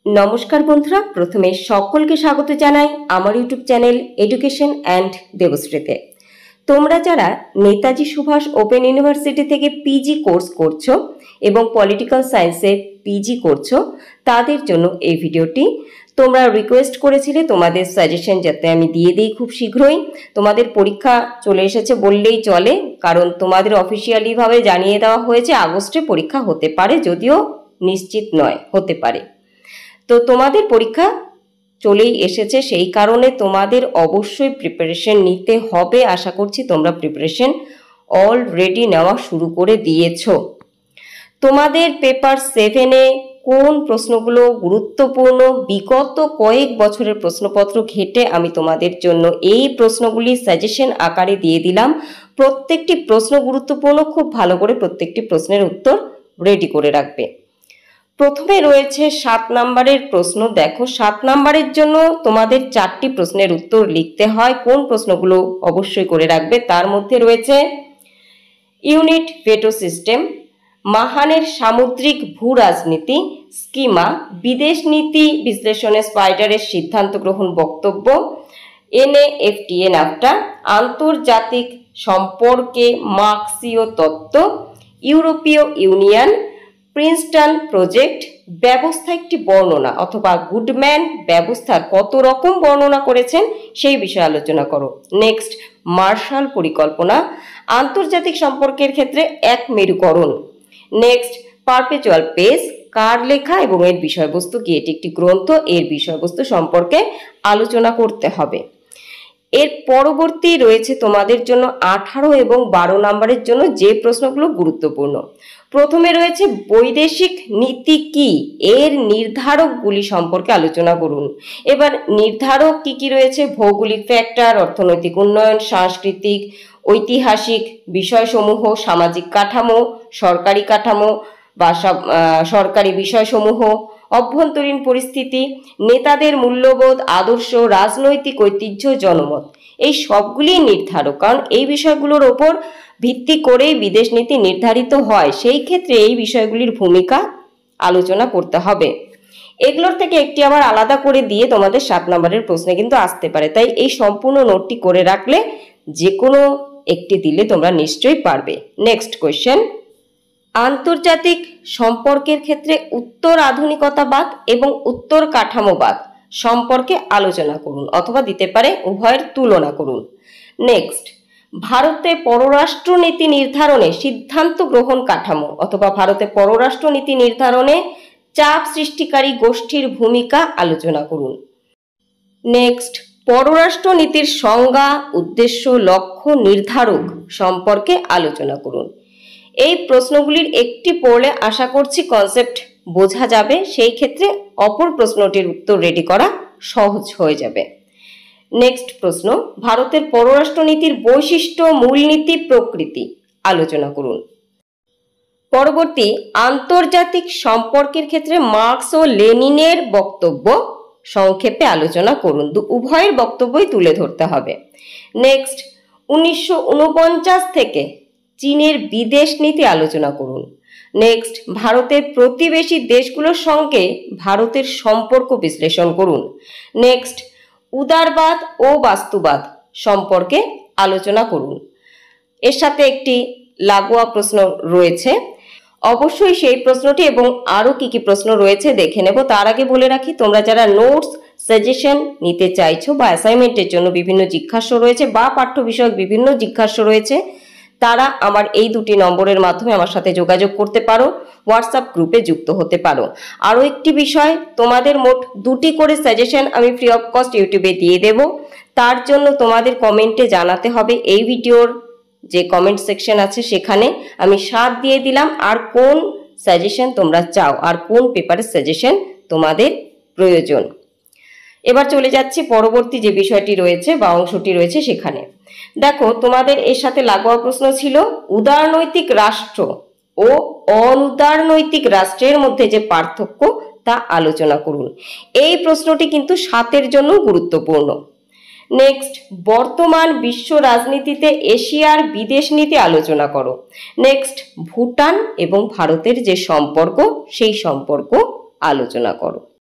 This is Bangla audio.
নমস্কার বন্ধুরা, প্রথমে সকলকে স্বাগত জানাই আমার ইউটিউব চ্যানেল এডুকেশন অ্যান্ড দেবশ্রীতে। তোমরা যারা নেতাজি সুভাষ ওপেন ইউনিভার্সিটি থেকে পিজি কোর্স করছো এবং পলিটিক্যাল সায়েন্সে পিজি করছো, তাদের জন্য এই ভিডিওটি। তোমরা রিকোয়েস্ট করেছিলে তোমাদের সাজেশন যাতে আমি দিয়ে দিই খুব শীঘ্রই। তোমাদের পরীক্ষা চলে এসেছে বললেই চলে, কারণ তোমাদের অফিসিয়ালিভাবে জানিয়ে দেওয়া হয়েছে আগস্টে পরীক্ষা হতে পারে, যদিও নিশ্চিত নয়, হতে পারে। তো তোমাদের পরীক্ষা চলেই এসেছে, সেই কারণে তোমাদের অবশ্যই প্রিপারেশন নিতে হবে। আশা করছি তোমরা প্রিপারেশন অলরেডি নেওয়া শুরু করে দিয়েছো। তোমাদের পেপার 7-এ কোন প্রশ্নগুলো গুরুত্বপূর্ণ, বিগত কয়েক বছরের প্রশ্নপত্র ঘেটে আমি তোমাদের জন্য এই প্রশ্নগুলি সাজেশন আকারে দিয়ে দিলাম। প্রত্যেকটি প্রশ্ন গুরুত্বপূর্ণ, খুব ভালো করে প্রত্যেকটি প্রশ্নের উত্তর রেডি করে রাখবে। প্রথমে রয়েছে 7 নম্বরের প্রশ্ন। দেখো, 7 নম্বরের জন্য তোমাদের 4টি প্রশ্নের উত্তর লিখতে হয়। কোন প্রশ্নগুলো অবশ্যই করে রাখবে, তার মধ্যে রয়েছে ইউনিট ভেটো সিস্টেম, মাহানের সামুদ্রিক ভূ রাজনীতি, স্কিমা, বিদেশ নীতি বিশ্লেষণে স্পাইডারের সিদ্ধান্ত গ্রহণ বক্তব্য, NAFTA নাফটা, আন্তর্জাতিক সম্পর্কে মার্ক্সীয় তত্ত্ব, ইউরোপীয় ইউনিয়ন, প্রিন্সটন প্রজেক্ট, ব্যবস্থা একটি বর্ণনা অথবা গুডম্যান ব্যবস্থার কত রকম বর্ণনা করেছেন সেই বিষয়ে আলোচনা করো। নেক্সট, মার্শাল পরিকল্পনা, আন্তর্জাতিক সম্পর্কের ক্ষেত্রে এক মেরুকরণ। নেক্সট, পারপেচুয়াল পেস কার লেখা এবং এর বিষয়বস্তু কি, এটি একটি গ্রন্থ, এর বিষয়বস্তু সম্পর্কে আলোচনা করতে হবে। এর পরবর্তী রয়েছে তোমাদের জন্য 18 এবং 12 নম্বরের জন্য যে প্রশ্নগুলো গুরুত্বপূর্ণ। প্রথমে রয়েছে বৈদেশিক নীতি কি, এর নির্ধারকগুলি সম্পর্কে আলোচনা করুন। এবার নির্ধারক কি কি রয়েছে, ভৌগোলিক ফ্যাক্টর, অর্থনৈতিক উন্নয়ন, সাংস্কৃতিক ঐতিহাসিক বিষয়সমূহ, সামাজিক কাঠামো, সরকারি কাঠামো বা সরকারি বিষয়সমূহ, অভ্যন্তরীণ পরিস্থিতি, নেতাদের মূল্যবোধ, আদর্শ, রাজনৈতিক ঐতিহ্য, জনমত। এই সবগুলি নির্ধারক, কারণ এই বিষয়গুলোর ওপর ভিত্তি করেই বিদেশ নীতি নির্ধারিত হয়। সেই ক্ষেত্রে এই বিষয়গুলির ভূমিকা আলোচনা করতে হবে। এগুলোর থেকে একটি আবার আলাদা করে দিয়ে তোমাদের 7 নম্বরের প্রশ্নে কিন্তু আসতে পারে, তাই এই সম্পূর্ণ নোটটি করে রাখলে যে কোনো একটি দিলে তোমরা নিশ্চয়ই পারবে। নেক্সট কোয়েশ্চেন, আন্তর্জাতিক সম্পর্কের ক্ষেত্রে উত্তর আধুনিকতাবাদ এবং উত্তর কাঠামোবাদ সম্পর্কে আলোচনা করুন, অথবা দিতে পারে উভয়ের তুলনা করুন। নেক্সট, ভারতে পররাষ্ট্রনীতি নির্ধারণে সিদ্ধান্ত গ্রহণ কাঠামো অথবা ভারতে পররাষ্ট্রনীতি নির্ধারণে চাপ সৃষ্টিকারী গোষ্ঠীর ভূমিকা আলোচনা করুন। নেক্সট, পররাষ্ট্রনীতির সংজ্ঞা, উদ্দেশ্য, লক্ষ্য নির্ধারক সম্পর্কে আলোচনা করুন। এই প্রশ্নগুলির একটি পড়লে আশা করছি কনসেপ্ট বোঝা যাবে, সেই ক্ষেত্রে অপর প্রশ্নটির উত্তর রেডি করা সহজ হয়ে যাবে। নেক্সট প্রশ্ন, ভারতের পররাষ্ট্রনীতির বৈশিষ্ট্য, মূলনীতি, প্রকৃতি আলোচনা করুন। পরবর্তী, আন্তর্জাতিক সম্পর্কের ক্ষেত্রে মার্কস ও লেনিনের বক্তব্য সংক্ষেপে আলোচনা করুন। উভয়ের বক্তব্যই তুলে ধরতে হবে। নেক্সট, 1949 থেকে চীনের বিদেশ নীতি আলোচনা করুন। নেক্সট, ভারতের প্রতিবেশী দেশগুলোর সঙ্গে ভারতের সম্পর্ক বিশ্লেষণ করুন। নেক্সট, উদারবাদ ও বাস্তুবাদ সম্পর্কে আলোচনা করুন। এর সাথে একটি লাগোয়া প্রশ্ন রয়েছে, অবশ্যই সেই প্রশ্নটি এবং আরও কি কি প্রশ্ন রয়েছে দেখে নেব। তার আগে বলে রাখি, তোমরা যারা নোটস সাজেশন নিতে চাইছো বা অ্যাসাইনমেন্টের জন্য বিভিন্ন জিজ্ঞাসা রয়েছে বা পাঠ্য বিষয়ক বিভিন্ন জিজ্ঞাসা রয়েছে, তারা আমার এই 2টি নম্বরের মাধ্যমে আমার সাথে যোগাযোগ করতে পারো, হোয়াটসঅ্যাপ গ্রুপে যুক্ত হতে পারো। আরও একটি বিষয়, তোমাদের মোট 2টি করে সাজেশন আমি ফ্রি অফ কস্ট ইউটিউবে দিয়ে দেব। তার জন্য তোমাদের কমেন্টে জানাতে হবে, এই ভিডিওর যে কমেন্ট সেকশন আছে সেখানে আমি 7 দিয়ে দিলাম, আর কোন সাজেশন তোমরা চাও, আর কোন পেপারের সাজেশন তোমাদের প্রয়োজন। এবার চলে যাচ্ছি পরবর্তী যে বিষয়টি রয়েছে বা অংশটি রয়েছে সেখানে। দেখো, তোমাদের এর সাথে লাগোয়া প্রশ্ন ছিল উদারনৈতিক রাষ্ট্র ও অনুদারনৈতিক রাষ্ট্রের মধ্যে যে পার্থক্য তা আলোচনা করুন। এই প্রশ্নটি কিন্তু 7-এর জন্য গুরুত্বপূর্ণ। নেক্সট, বর্তমান বিশ্ব রাজনীতিতে এশিয়ার বিদেশ নীতি আলোচনা করো। নেক্সট, ভুটান এবং ভারতের যে সম্পর্ক সেই সম্পর্ক আলোচনা করো।